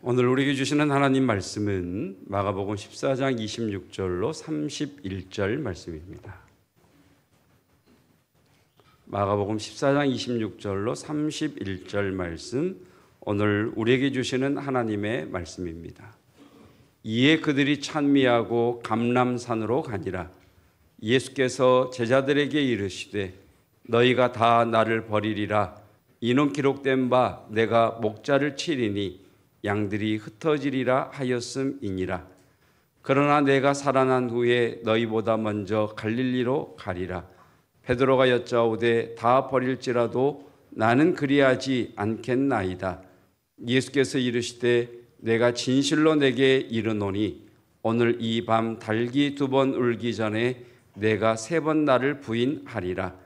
오늘 우리에게 주시는 하나님 말씀은 마가복음 14장 26절로 31절 말씀입니다. 마가복음 14장 26절로 31절 말씀, 오늘 우리에게 주시는 하나님의 말씀입니다. 이에 그들이 찬미하고 감람산으로 가니라. 예수께서 제자들에게 이르시되 너희가 다 나를 버리리라. 이는 기록된 바 내가 목자를 치리니 양들이 흩어지리라 하였음이니라. 그러나 내가 살아난 후에 너희보다 먼저 갈릴리로 가리라. 베드로가 여짜오되 다 버릴지라도 나는 그리하지 않겠나이다. 예수께서 이르시되 내가 진실로 내게 이르노니 오늘 이 밤 닭이 2번 울기 전에 내가 3번 나를 부인하리라.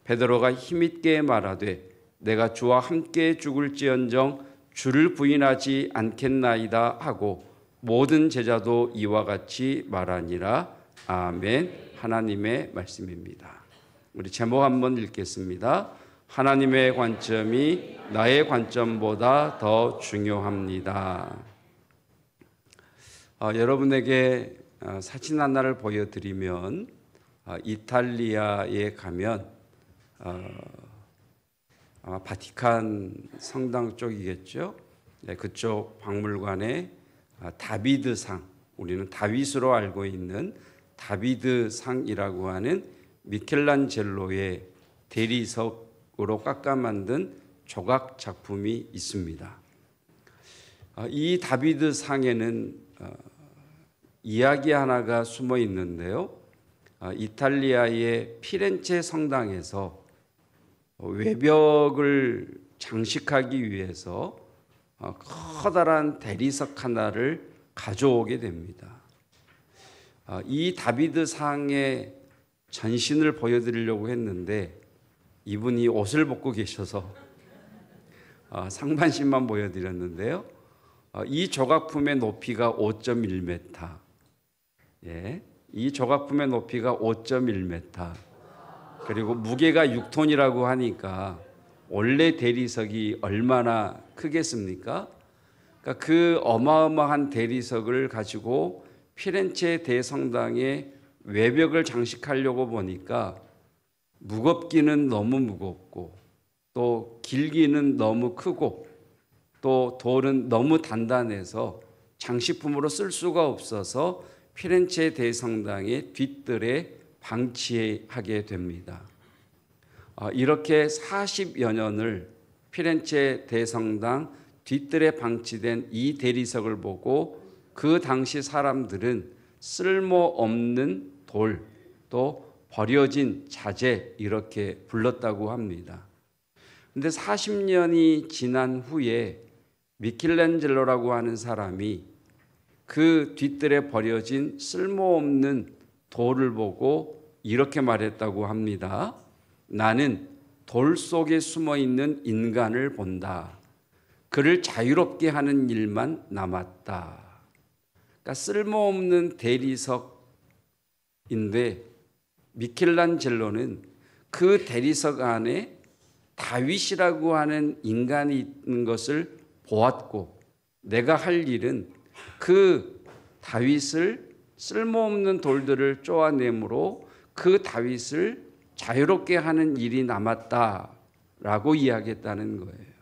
베드로가 힘있게 말하되 내가 주와 함께 죽을지언정 주를 부인하지 않겠나이다 하고 모든 제자도 이와 같이 말하니라. 아멘. 하나님의 말씀입니다. 우리 제목 한번 읽겠습니다. 하나님의 관점이 나의 관점보다 더 중요합니다. 여러분에게 사진 하나를 보여드리면 이탈리아에 가면 아마 바티칸 성당 쪽이겠죠. 네, 그쪽 박물관에 다비드상, 우리는 다윗으로 알고 있는 다비드상이라고 하는 미켈란젤로의 대리석으로 깎아 만든 조각 작품이 있습니다. 이 다비드상에는 이야기 하나가 숨어 있는데요. 이탈리아의 피렌체 성당에서 외벽을 장식하기 위해서 커다란 대리석 하나를 가져오게 됩니다. 이 다비드상의 전신을 보여드리려고 했는데 이분이 옷을 벗고 계셔서 상반신만 보여드렸는데요. 이 조각품의 높이가 5.1m. 예, 이 조각품의 높이가 5.1m. 그리고 무게가 6톤이라고 하니까 원래 대리석이 얼마나 크겠습니까? 그러니까 그 어마어마한 대리석을 가지고 피렌체 대성당의 외벽을 장식하려고 보니까 무겁기는 너무 무겁고 또 길기는 너무 크고 또 돌은 너무 단단해서 장식품으로 쓸 수가 없어서 피렌체 대성당의 뒷뜰에 방치하게 됩니다. 이렇게 40여 년을 피렌체 대성당 뒷뜰에 방치된 이 대리석을 보고 그 당시 사람들은 쓸모없는 돌, 또 버려진 자재 이렇게 불렀다고 합니다. 그런데 40년이 지난 후에 미켈란젤로라고 하는 사람이 그 뒷뜰에 버려진 쓸모없는 돌을 보고 이렇게 말했다고 합니다. 나는 돌 속에 숨어 있는 인간을 본다. 그를 자유롭게 하는 일만 남았다. 그러니까 쓸모없는 대리석인데 미켈란젤로는 그 대리석 안에 다윗이라고 하는 인간이 있는 것을 보았고 내가 할 일은 그 다윗을 쓸모없는 돌들을 쪼아내므로 그 다윗을 자유롭게 하는 일이 남았다라고 이야기했다는 거예요.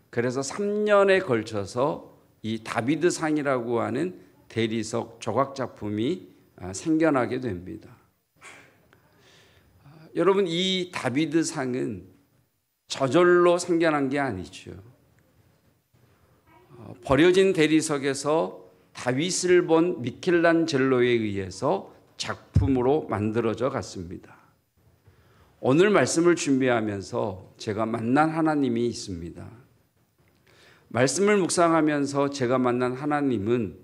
그래서 3년에 걸쳐서 이 다비드상이라고 하는 대리석 조각 작품이 생겨나게 됩니다. 여러분, 이 다비드상은 저절로 생겨난 게 아니죠. 버려진 대리석에서 다윗을 본 미켈란젤로에 의해서 작품으로 만들어져 갔습니다. 오늘 말씀을 준비하면서 제가 만난 하나님이 있습니다. 말씀을 묵상하면서 제가 만난 하나님은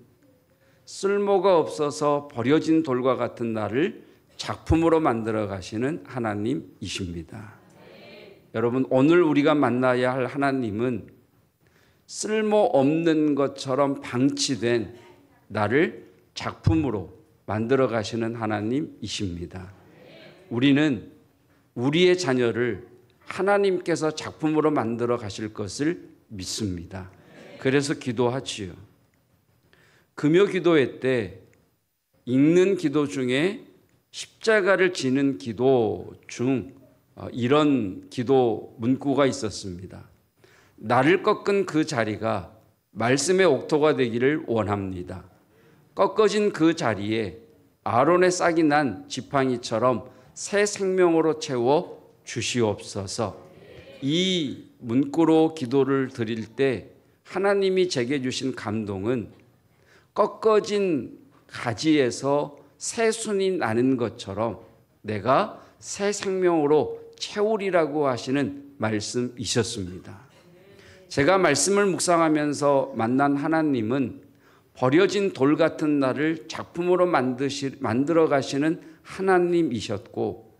쓸모가 없어서 버려진 돌과 같은 나를 작품으로 만들어 가시는 하나님이십니다. 여러분, 오늘 우리가 만나야 할 하나님은 쓸모없는 것처럼 방치된 나를 작품으로 만들어 가시는 하나님이십니다. 우리는 우리의 자녀를 하나님께서 작품으로 만들어 가실 것을 믿습니다. 그래서 기도하지요. 금요 기도회 때 읽는 기도 중에 십자가를 지는 기도 중 이런 기도 문구가 있었습니다. 나를 꺾은 그 자리가 말씀의 옥토가 되기를 원합니다. 꺾어진 그 자리에 아론의 싹이 난 지팡이처럼 새 생명으로 채워 주시옵소서. 이 문구로 기도를 드릴 때 하나님이 제게 주신 감동은 꺾어진 가지에서 새 순이 나는 것처럼 내가 새 생명으로 채우리라고 하시는 말씀이셨습니다. 제가 말씀을 묵상하면서 만난 하나님은 버려진 돌 같은 나를 작품으로 만들어 가시는 하나님이셨고,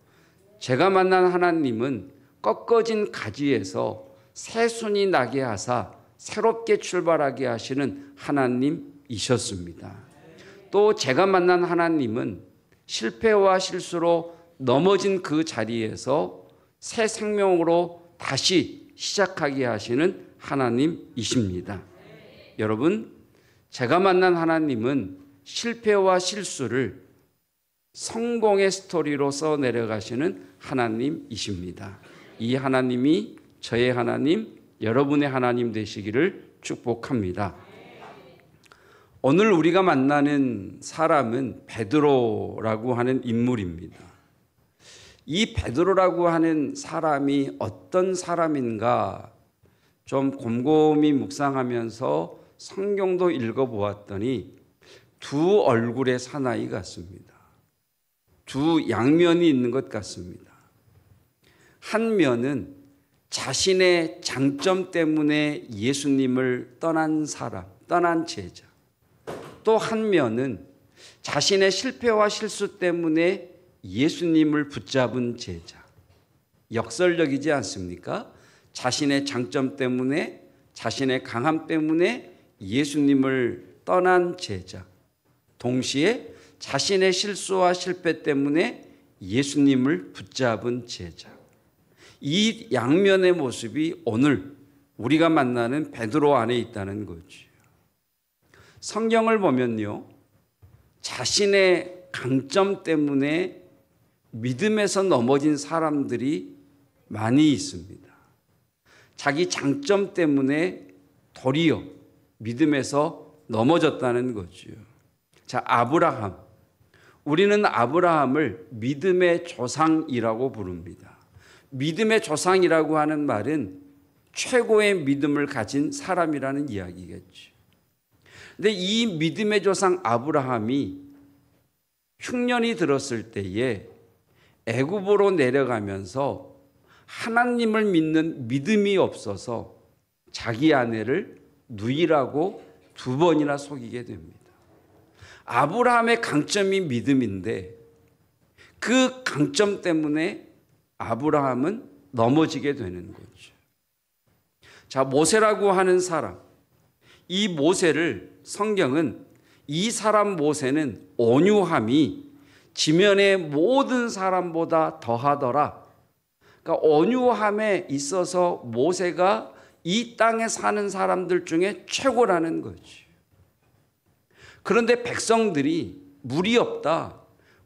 제가 만난 하나님은 꺾어진 가지에서 새 순이 나게 하사 새롭게 출발하게 하시는 하나님이셨습니다. 또 제가 만난 하나님은 실패와 실수로 넘어진 그 자리에서 새 생명으로 다시 시작하게 하시는 하나님이십니다. 여러분, 제가 만난 하나님은 실패와 실수를 성공의 스토리로 써내려가시는 하나님이십니다. 이 하나님이 저의 하나님, 여러분의 하나님 되시기를 축복합니다. 오늘 우리가 만나는 사람은 베드로라고 하는 인물입니다. 이 베드로라고 하는 사람이 어떤 사람인가 좀 곰곰이 묵상하면서 성경도 읽어보았더니 두 얼굴의 사나이 같습니다. 두 양면이 있는 것 같습니다. 한 면은 자신의 장점 때문에 예수님을 떠난 사람, 떠난 제자. 또 한 면은 자신의 실패와 실수 때문에 예수님을 붙잡은 제자. 역설적이지 않습니까? 자신의 장점 때문에, 자신의 강함 때문에 예수님을 떠난 제자. 동시에 자신의 실수와 실패 때문에 예수님을 붙잡은 제자. 이 양면의 모습이 오늘 우리가 만나는 베드로 안에 있다는 거죠. 성경을 보면요, 자신의 강점 때문에 믿음에서 넘어진 사람들이 많이 있습니다. 자기 장점 때문에 도리어 믿음에서 넘어졌다는 거죠. 자, 아브라함. 우리는 아브라함을 믿음의 조상이라고 부릅니다. 믿음의 조상이라고 하는 말은 최고의 믿음을 가진 사람이라는 이야기겠죠. 근데 이 믿음의 조상 아브라함이 흉년이 들었을 때에 애굽으로 내려가면서 하나님을 믿는 믿음이 없어서 자기 아내를 누이라고 2번이나 속이게 됩니다. 아브라함의 강점이 믿음인데 그 강점 때문에 아브라함은 넘어지게 되는 거죠. 자, 모세라고 하는 사람. 이 모세를 성경은 이 사람 모세는 온유함이 지면의 모든 사람보다 더하더라. 그러니까 온유함에 있어서 모세가 이 땅에 사는 사람들 중에 최고라는 거지. 그런데 백성들이 물이 없다,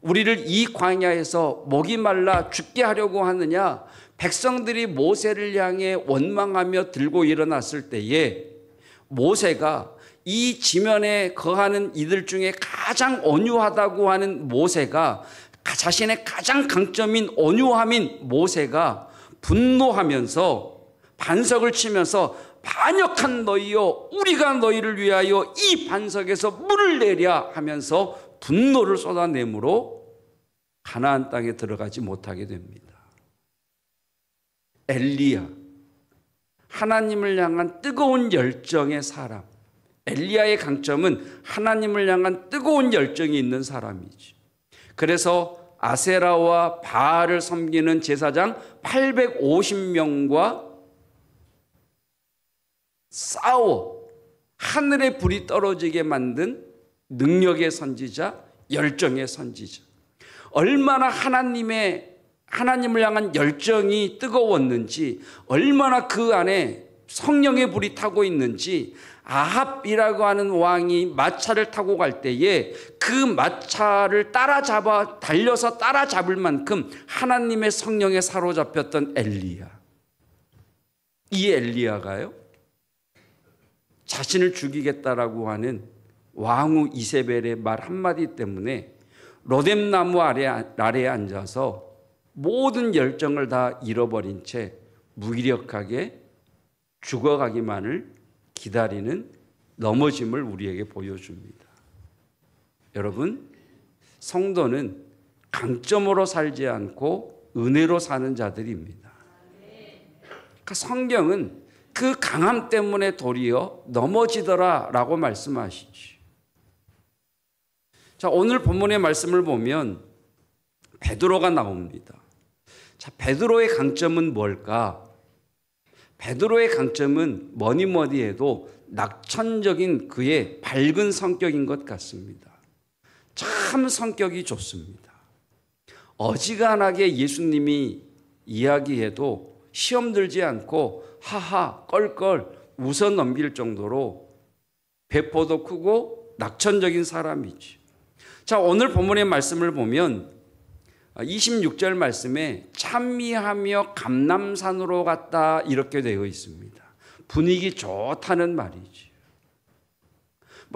우리를 이 광야에서 목이 말라 죽게 하려고 하느냐, 백성들이 모세를 향해 원망하며 들고 일어났을 때에 모세가 이 지면에 거하는 이들 중에 가장 온유하다고 하는 모세가, 자신의 가장 강점인 온유함인 모세가 분노하면서 반석을 치면서 반역한 너희여, 우리가 너희를 위하여 이 반석에서 물을 내랴 하면서 분노를 쏟아내므로 가나안 땅에 들어가지 못하게 됩니다. 엘리야, 하나님을 향한 뜨거운 열정의 사람. 엘리야의 강점은 하나님을 향한 뜨거운 열정이 있는 사람이지. 그래서 아세라와 바알을 섬기는 제사장 850명과 싸워 하늘에 불이 떨어지게 만든 능력의 선지자, 열정의 선지자. 얼마나 하나님을 향한 열정이 뜨거웠는지, 얼마나 그 안에 성령의 불이 타고 있는지 아합이라고 하는 왕이 마차를 타고 갈 때에 그 마차를 달려서 따라잡을 만큼 하나님의 성령에 사로잡혔던 엘리야. 이 엘리야가요, 자신을 죽이겠다라고 하는 왕후 이세벨의 말 한마디 때문에 로뎀나무 아래에 앉아서 모든 열정을 다 잃어버린 채 무기력하게 죽어가기만을 기다리는 넘어짐을 우리에게 보여줍니다. 여러분, 성도는 강점으로 살지 않고 은혜로 사는 자들입니다. 그러니까 성경은 그 강함 때문에 도리어 넘어지더라라고 말씀하시죠. 자, 오늘 본문의 말씀을 보면 베드로가 나옵니다. 자, 베드로의 강점은 뭘까? 베드로의 강점은 뭐니 해도 낙천적인 그의 밝은 성격인 것 같습니다. 참 성격이 좋습니다. 어지간하게 예수님이 이야기해도 시험 들지 않고 하하 껄껄 웃어 넘길 정도로 배포도 크고 낙천적인 사람이지. 자, 오늘 본문의 말씀을 보면 26절 말씀에 찬미하며 감람산으로 갔다 이렇게 되어 있습니다. 분위기 좋다는 말이지.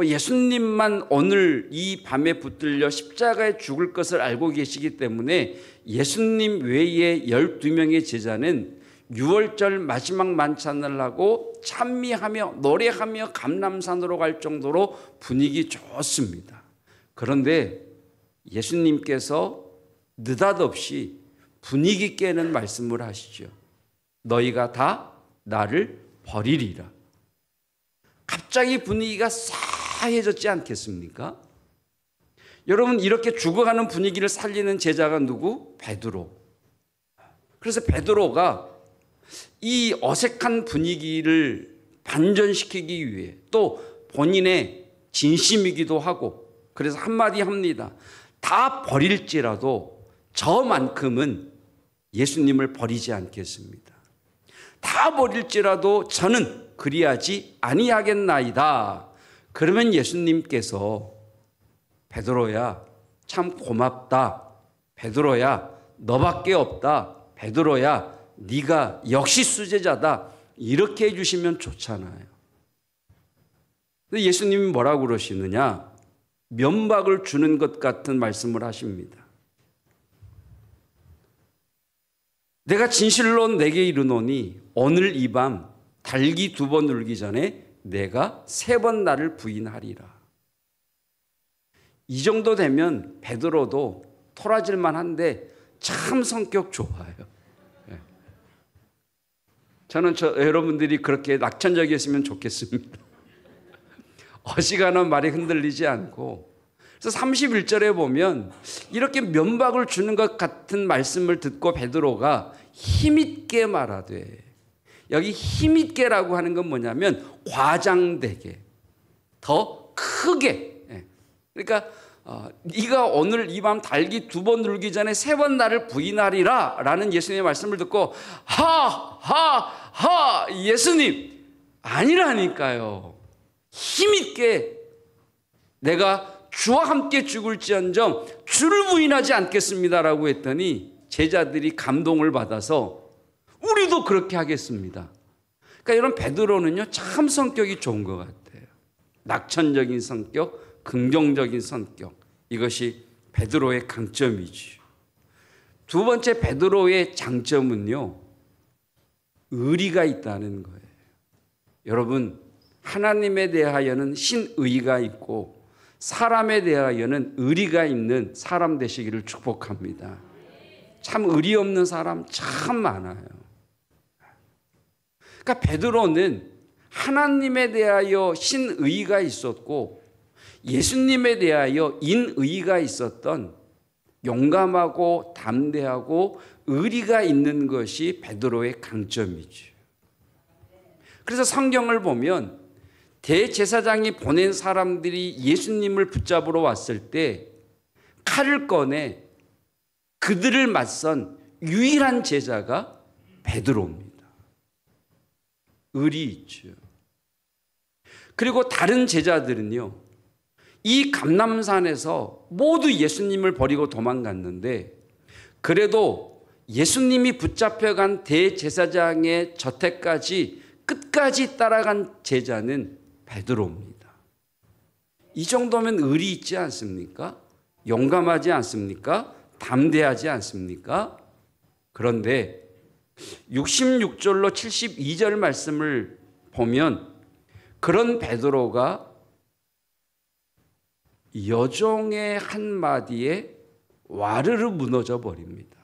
예수님만 오늘 이 밤에 붙들려 십자가에 죽을 것을 알고 계시기 때문에 예수님 외에 12명의 제자는 6월절 마지막 만찬을 하고 찬미하며 노래하며 감람산으로 갈 정도로 분위기 좋습니다. 그런데 예수님께서 느닷없이 분위기 깨는 말씀을 하시죠. 너희가 다 나를 버리리라. 갑자기 분위기가 싸해졌지 않겠습니까? 여러분, 이렇게 죽어가는 분위기를 살리는 제자가 누구? 베드로. 그래서 베드로가 이 어색한 분위기를 반전시키기 위해 또 본인의 진심이기도 하고 그래서 한마디 합니다. 다 버릴지라도 저만큼은 예수님을 버리지 않겠습니다. 다 버릴지라도 저는 그리하지 아니하겠나이다. 그러면 예수님께서 베드로야 참 고맙다. 베드로야 너밖에 없다. 베드로야 네가 역시 수제자다. 이렇게 해주시면 좋잖아요. 근데 예수님이 뭐라고 그러시느냐? 면박을 주는 것 같은 말씀을 하십니다. 내가 진실로 내게 이르노니 오늘 이 밤 달기 2번 울기 전에 내가 3번 나를 부인하리라. 이 정도 되면 베드로도 토라질만 한데 참 성격 좋아요. 저는 여러분들이 그렇게 낙천적이었으면 좋겠습니다. 어지간한 말이 흔들리지 않고. 그래서 31절에 보면 이렇게 면박을 주는 것 같은 말씀을 듣고 베드로가 힘있게 말하되, 여기 힘있게라고 하는 건 뭐냐면 과장되게, 더 크게. 그러니까 네가 오늘 이 밤 달기 2번 울기 전에 3번 나를 부인하리라 라는 예수님의 말씀을 듣고 하하하 예수님 아니라니까요. 힘있게 내가 주와 함께 죽을지언정 주를 부인하지 않겠습니다라고 했더니 제자들이 감동을 받아서 우리도 그렇게 하겠습니다. 그러니까 이런 베드로는요 참 성격이 좋은 것 같아요. 낙천적인 성격, 긍정적인 성격, 이것이 베드로의 강점이죠. 두 번째 베드로의 장점은요 의리가 있다는 거예요. 여러분, 하나님에 대하여는 신의가 있고 사람에 대하여는 의리가 있는 사람 되시기를 축복합니다. 참 의리 없는 사람 참 많아요. 그러니까 베드로는 하나님에 대하여 신의가 있었고 예수님에 대하여 인의가 있었던 용감하고 담대하고 의리가 있는 것이 베드로의 강점이죠. 그래서 성경을 보면 대제사장이 보낸 사람들이 예수님을 붙잡으러 왔을 때 칼을 꺼내 그들을 맞선 유일한 제자가 베드로입니다. 의리 있죠. 그리고 다른 제자들은요, 이 감람산에서 모두 예수님을 버리고 도망갔는데 그래도 예수님이 붙잡혀간 대제사장의 저택까지 끝까지 따라간 제자는 베드로입니다. 이 정도면 의리 있지 않습니까? 용감하지 않습니까? 담대하지 않습니까? 그런데 66절로 72절 말씀을 보면 그런 베드로가 여종의 한마디에 와르르 무너져 버립니다.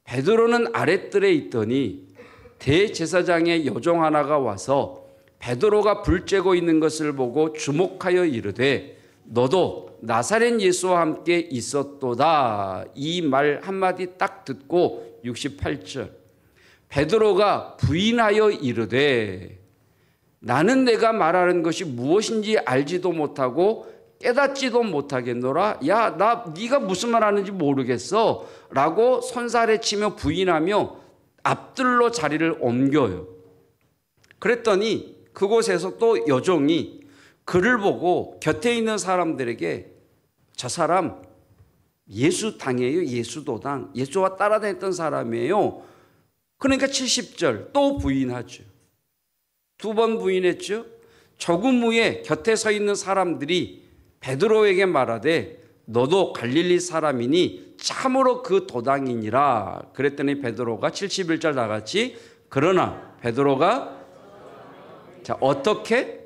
베드로는 아랫뜰에 있더니 대제사장의 여종 하나가 와서 베드로가 불 쬐고 있는 것을 보고 주목하여 이르되 너도 나사렛 예수와 함께 있었도다. 이 말 한마디 딱 듣고 68절 베드로가 부인하여 이르되 나는 내가 말하는 것이 무엇인지 알지도 못하고 깨닫지도 못하겠노라. 야, 네가 무슨 말 하는지 모르겠어 라고 손살에 치며 부인하며 앞들로 자리를 옮겨요. 그랬더니 그곳에서 또 여종이 그를 보고 곁에 있는 사람들에게 저 사람 예수 당이에요. 예수도당. 예수와 따라다녔던 사람이에요. 그러니까 70절 또 부인하죠. 두 번 부인했죠. 조금 후에 곁에 서 있는 사람들이 베드로에게 말하되 너도 갈릴리 사람이니 참으로 그 도당이니라. 그랬더니 베드로가 71절 나같이 그러나 베드로가 자 어떻게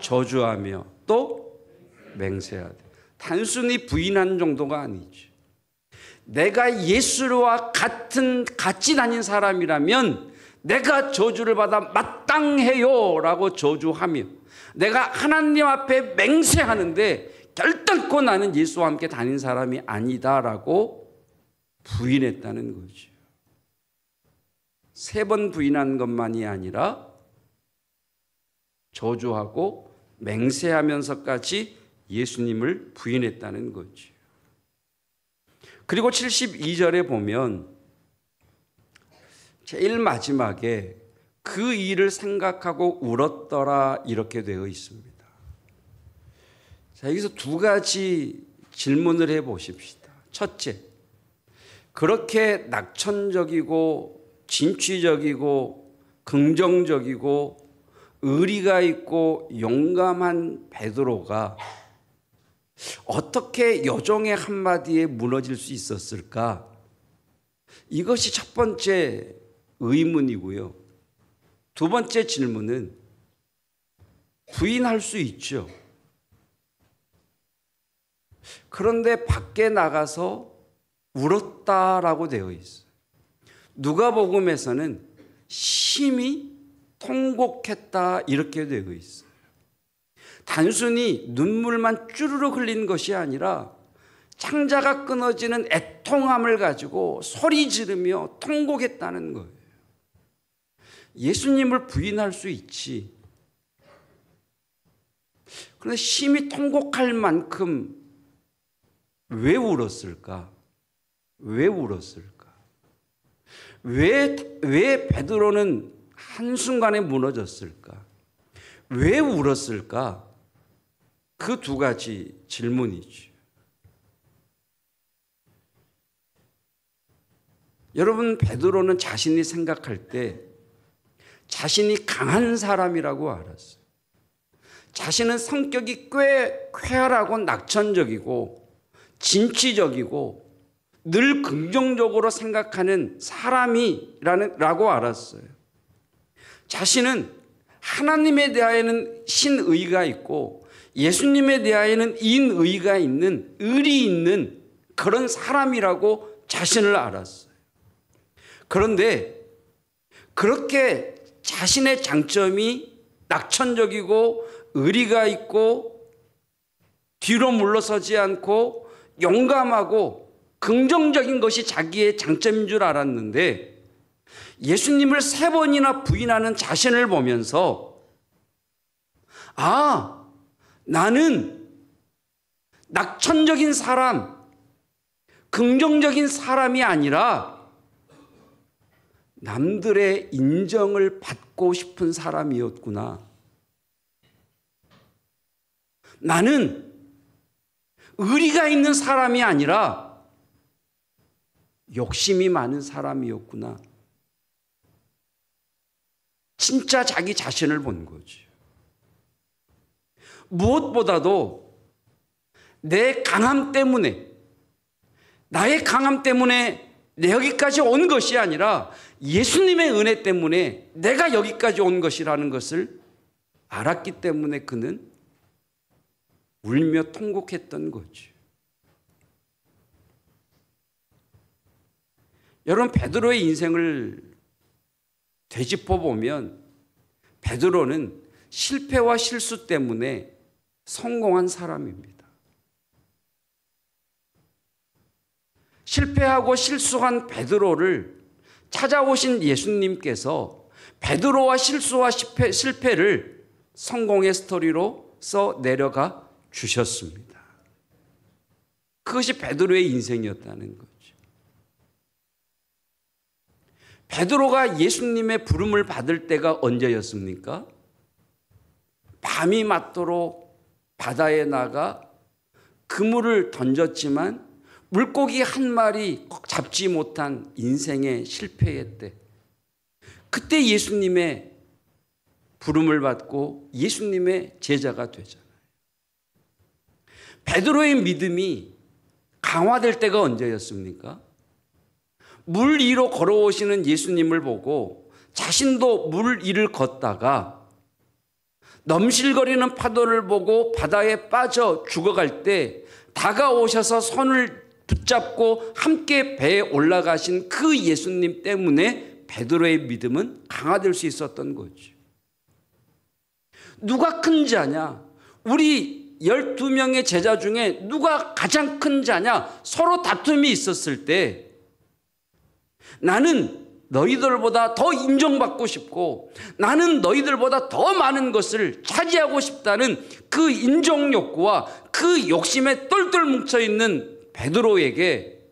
저주하며 또 맹세하되 단순히 부인한 정도가 아니죠. 내가 예수와 같이 다닌 사람이라면 내가 저주를 받아 마땅해요 라고 저주하며 내가 하나님 앞에 맹세하는데 결단코 나는 예수와 함께 다닌 사람이 아니다라고 부인했다는 거죠. 3번 부인한 것만이 아니라 저주하고 맹세하면서까지 예수님을 부인했다는 거죠. 그리고 72절에 보면 제일 마지막에 그 일을 생각하고 울었더라 이렇게 되어 있습니다. 자, 여기서 두 가지 질문을 해 보십시다. 첫째, 그렇게 낙천적이고 진취적이고 긍정적이고 의리가 있고 용감한 베드로가 어떻게 여종의 한마디에 무너질 수 있었을까? 이것이 첫 번째 의문이고요. 두 번째 질문은 부인할 수 있죠. 그런데 밖에 나가서 울었다라고 되어 있어요. 누가복음에서는 심히 통곡했다 이렇게 되어 있어요. 단순히 눈물만 쭈르륵 흘린 것이 아니라 창자가 끊어지는 애통함을 가지고 소리 지르며 통곡했다는 거예요. 예수님을 부인할 수 있지. 그런데 심히 통곡할 만큼 왜 울었을까? 왜 울었을까? 왜 베드로는 한순간에 무너졌을까? 왜 울었을까? 그 두 가지 질문이죠. 여러분, 베드로는 자신이 생각할 때 자신이 강한 사람이라고 알았어요. 자신은 성격이 꽤 쾌활하고 낙천적이고 진취적이고 늘 긍정적으로 생각하는 사람이라고 알았어요. 자신은 하나님에 대하여는 신의가 있고 예수님에 대하여는 인의가 있는 의리 있는 그런 사람이라고 자신을 알았어요. 그런데 그렇게 자신의 장점이 낙천적이고 의리가 있고 뒤로 물러서지 않고 용감하고 긍정적인 것이 자기의 장점인 줄 알았는데 예수님을 3번이나 부인하는 자신을 보면서 아, 나는 낙천적인 사람, 긍정적인 사람이 아니라 남들의 인정을 받고 싶은 사람이었구나. 나는 의리가 있는 사람이 아니라 욕심이 많은 사람이었구나. 진짜 자기 자신을 본 거지. 무엇보다도 내 강함 때문에, 나의 강함 때문에 여기까지 온 것이 아니라 예수님의 은혜 때문에 내가 여기까지 온 것이라는 것을 알았기 때문에 그는 울며 통곡했던 거죠. 여러분, 베드로의 인생을 되짚어 보면 베드로는 실패와 실수 때문에 성공한 사람입니다. 실패하고 실수한 베드로를 찾아오신 예수님께서 베드로와 실수와 실패를 성공의 스토리로 써 내려가 주셨습니다. 그것이 베드로의 인생이었다는 거죠. 베드로가 예수님의 부름을 받을 때가 언제였습니까? 밤이 맞도록 바다에 나가 그물을 던졌지만 물고기 한 마리 잡지 못한 인생의 실패의 때, 그때 예수님의 부름을 받고 예수님의 제자가 되잖아요. 베드로의 믿음이 강화될 때가 언제였습니까? 물 위로 걸어오시는 예수님을 보고 자신도 물 위를 걷다가 넘실거리는 파도를 보고 바다에 빠져 죽어갈 때 다가오셔서 손을 붙잡고 함께 배에 올라가신 그 예수님 때문에 베드로의 믿음은 강화될 수 있었던 거죠. 누가 큰 자냐? 우리 12명의 제자 중에 누가 가장 큰 자냐? 서로 다툼이 있었을 때 나는 너희들보다 더 인정받고 싶고 나는 너희들보다 더 많은 것을 차지하고 싶다는 그 인정 욕구와 그 욕심에 똘똘 뭉쳐있는 베드로에게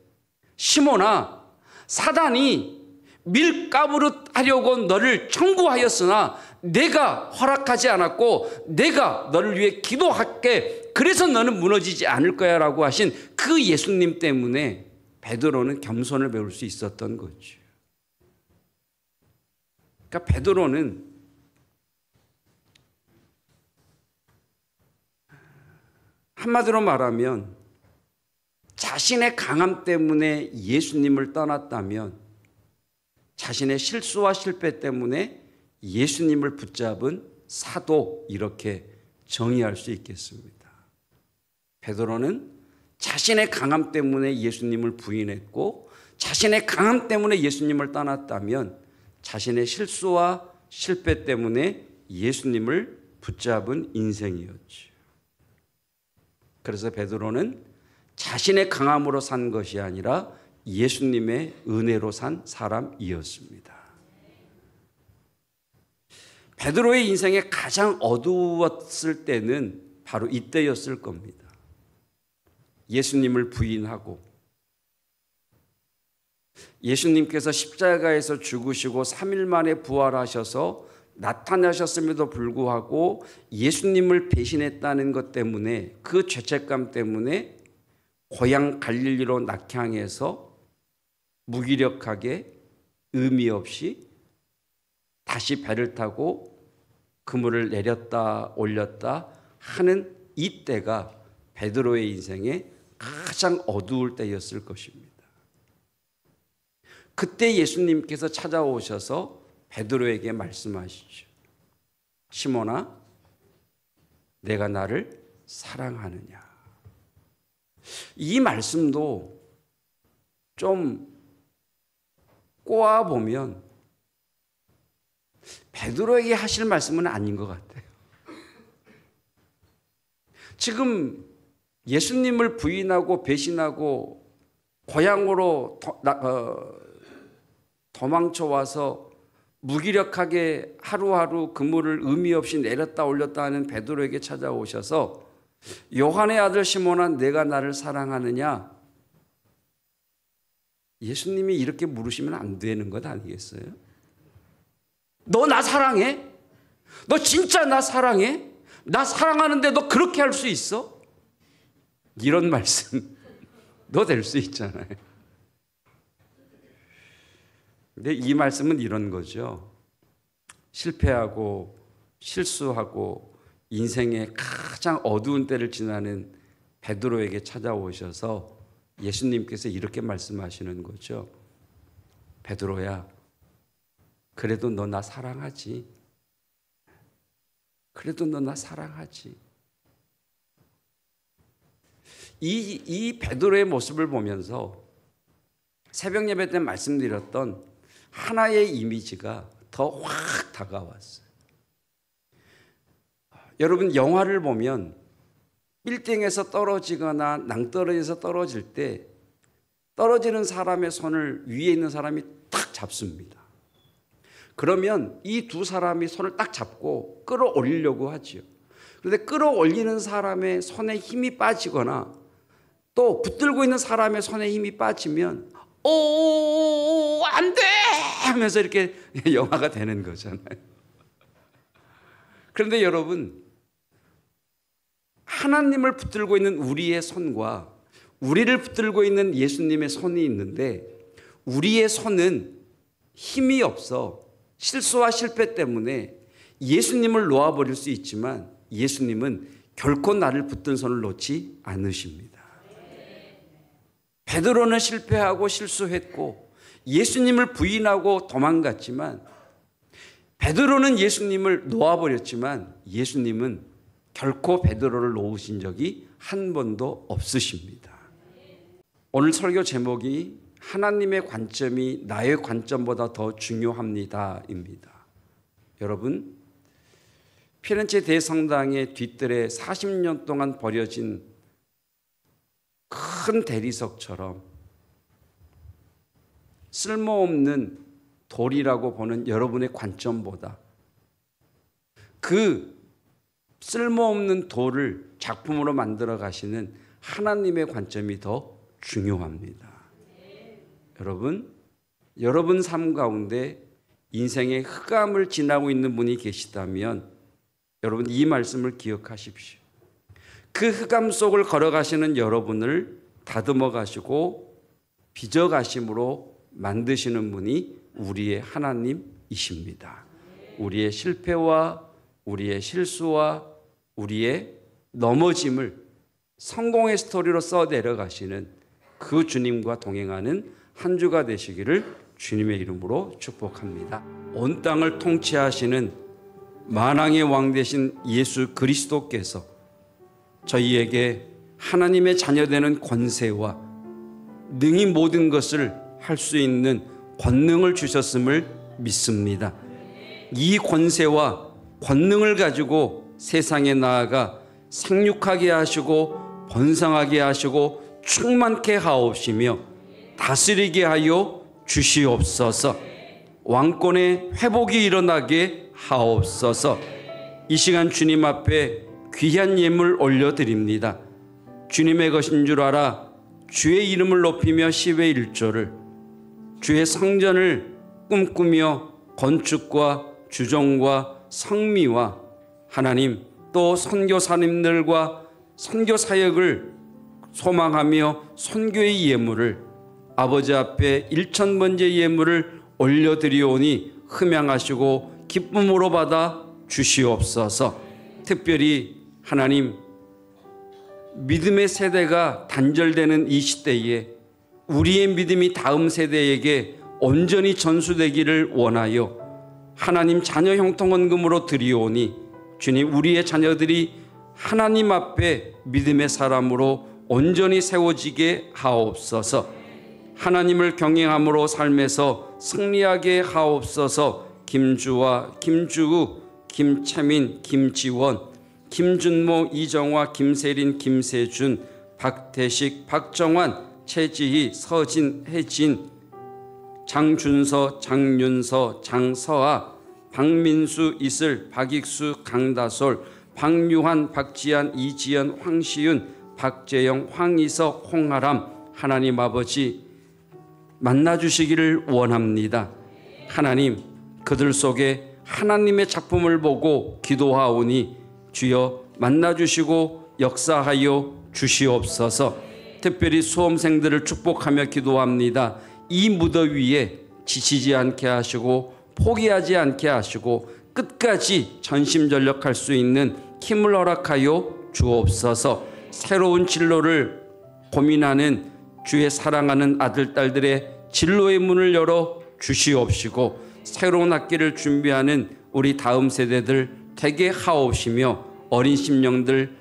시몬아, 사단이 밀가부릇 하려고 너를 청구하였으나 내가 허락하지 않았고 내가 너를 위해 기도할게. 그래서 너는 무너지지 않을 거야 라고 하신 그 예수님 때문에 베드로는 겸손을 배울 수 있었던 거죠. 그러니까 베드로는 한마디로 말하면 자신의 강함 때문에 예수님을 떠났다면 자신의 실수와 실패 때문에 예수님을 붙잡은 사도, 이렇게 정의할 수 있겠습니다. 베드로는 자신의 강함 때문에 예수님을 부인했고 자신의 강함 때문에 예수님을 떠났다면 자신의 실수와 실패 때문에 예수님을 붙잡은 인생이었죠. 그래서 베드로는 자신의 강함으로 산 것이 아니라 예수님의 은혜로 산 사람이었습니다. 베드로의 인생에 가장 어두웠을 때는 바로 이때였을 겁니다. 예수님을 부인하고 예수님께서 십자가에서 죽으시고 3일 만에 부활하셔서 나타나셨음에도 불구하고 예수님을 배신했다는 것 때문에, 그 죄책감 때문에 고향 갈릴리로 낙향해서 무기력하게 의미 없이 다시 배를 타고 그물을 내렸다 올렸다 하는 이때가 베드로의 인생에 가장 어두울 때였을 것입니다. 그때 예수님께서 찾아오셔서 베드로에게 말씀하시죠. 시몬아, 내가 나를 사랑하느냐. 이 말씀도 좀 꼬아보면 베드로에게 하실 말씀은 아닌 것 같아요. 지금 예수님을 부인하고 배신하고 고향으로 도망쳐 와서 무기력하게 하루하루 그물을 의미 없이 내렸다 올렸다 하는 베드로에게 찾아오셔서 요한의 아들 시몬아, 내가 나를 사랑하느냐? 예수님이 이렇게 물으시면 안 되는 것 아니겠어요? 너 나 사랑해? 너 진짜 나 사랑해? 나 사랑하는데 너 그렇게 할 수 있어? 이런 말씀 너 될 수 있잖아요. 근데 이 말씀은 이런 거죠. 실패하고 실수하고 인생의 가장 어두운 때를 지나는 베드로에게 찾아오셔서 예수님께서 이렇게 말씀하시는 거죠. 베드로야, 그래도 너 나 사랑하지? 그래도 너 나 사랑하지? 이 베드로의 모습을 보면서 새벽 예배 때 말씀드렸던 하나의 이미지가 더 확 다가왔어요. 여러분, 영화를 보면 빌딩에서 떨어지거나 낭떠러지에서 떨어질 때 떨어지는 사람의 손을 위에 있는 사람이 딱 잡습니다. 그러면 이 두 사람이 손을 딱 잡고 끌어올리려고 하죠. 그런데 끌어올리는 사람의 손에 힘이 빠지거나 또 붙들고 있는 사람의 손에 힘이 빠지면 오, 안 돼! 하면서 이렇게 영화가 되는 거잖아요. 그런데 여러분, 하나님을 붙들고 있는 우리의 손과 우리를 붙들고 있는 예수님의 손이 있는데, 우리의 손은 힘이 없어 실수와 실패 때문에 예수님을 놓아버릴 수 있지만 예수님은 결코 나를 붙든 손을 놓지 않으십니다. 베드로는 실패하고 실수했고 예수님을 부인하고 도망갔지만, 베드로는 예수님을 놓아버렸지만 예수님은 결코 베드로를 놓으신 적이 한 번도 없으십니다. 오늘 설교 제목이 하나님의 관점이 나의 관점보다 더 중요합니다입니다. 여러분, 피렌체 대성당의 뒤뜰에 40년 동안 버려진 큰 대리석처럼 쓸모없는 돌이라고 보는 여러분의 관점보다 그 쓸모없는 돌을 작품으로 만들어 가시는 하나님의 관점이 더 중요합니다. 여러분 삶 가운데 인생의 흑암을 지나고 있는 분이 계시다면 여러분 이 말씀을 기억하십시오. 그 흑암 속을 걸어가시는 여러분을 다듬어 가시고 빚어 가심으로 만드시는 분이 우리의 하나님이십니다. 우리의 실패와 우리의 실수와 우리의 넘어짐을 성공의 스토리로 써 내려가시는 그 주님과 동행하는 한 주가 되시기를 주님의 이름으로 축복합니다. 온 땅을 통치하시는 만왕의 왕 되신 예수 그리스도께서 저희에게 하나님의 자녀되는 권세와 능히 모든 것을 할 수 있는 권능을 주셨음을 믿습니다. 이 권세와 권능을 가지고 세상에 나아가 생육하게 하시고 번성하게 하시고 충만케 하옵시며 다스리게 하여 주시옵소서. 왕권의 회복이 일어나게 하옵소서. 이 시간 주님 앞에 귀한 예물 올려드립니다. 주님의 것인 줄 알아 주의 이름을 높이며 10의 1조를 주의 성전을 꿈꾸며 건축과 주정과 성미와 하나님 또 선교사님들과 선교사역을 소망하며 선교의 예물을 아버지 앞에 1000번째 예물을 올려드리오니 흠양하시고 기쁨으로 받아 주시옵소서. 특별히 하나님 믿음의 세대가 단절되는 이 시대에 우리의 믿음이 다음 세대에게 온전히 전수되기를 원하여 하나님 자녀 형통원금으로 드리오니 주님 우리의 자녀들이 하나님 앞에 믿음의 사람으로 온전히 세워지게 하옵소서. 하나님을 경외함으로 삶에서 승리하게 하옵소서. 김주와 김주우, 김채민, 김지원, 김준모, 이정화, 김세린, 김세준, 박태식, 박정환, 최지희, 서진, 혜진, 장준서, 장윤서, 장서아, 박민수, 이슬, 박익수, 강다솔, 박유한, 박지한, 이지연, 황시윤, 박재영, 황희석, 홍아람, 하나님 아버지 만나주시기를 원합니다. 하나님, 그들 속에 하나님의 작품을 보고 기도하오니 주여 만나주시고 역사하여 주시옵소서. 특별히 수험생들을 축복하며 기도합니다. 이 무더위에 지치지 않게 하시고 포기하지 않게 하시고 끝까지 전심전력할 수 있는 힘을 허락하여 주옵소서. 새로운 진로를 고민하는 주의 사랑하는 아들, 딸들의 진로의 문을 열어 주시옵시고 새로운 학기를 준비하는 우리 다음 세대들 되게 하옵시며 어린 심령들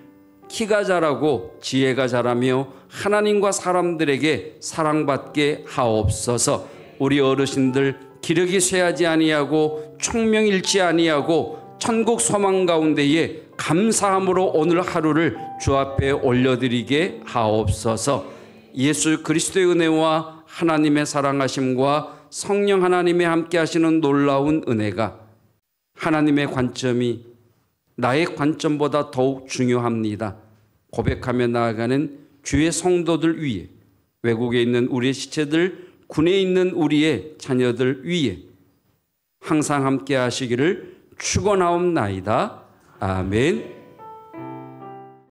키가 자라고 지혜가 자라며 하나님과 사람들에게 사랑받게 하옵소서. 우리 어르신들 기력이 쇠하지 아니하고 총명 잃지 아니하고 천국 소망 가운데에 감사함으로 오늘 하루를 주 앞에 올려드리게 하옵소서. 예수 그리스도의 은혜와 하나님의 사랑하심과 성령 하나님의 함께 하시는 놀라운 은혜가 하나님의 관점이 나의 관점보다 더욱 중요합니다. 고백하며 나아가는 주의 성도들 위에, 외국에 있는 우리의 시체들, 군에 있는 우리의 자녀들 위에 항상 함께 하시기를 축원하옵나이다. 아멘.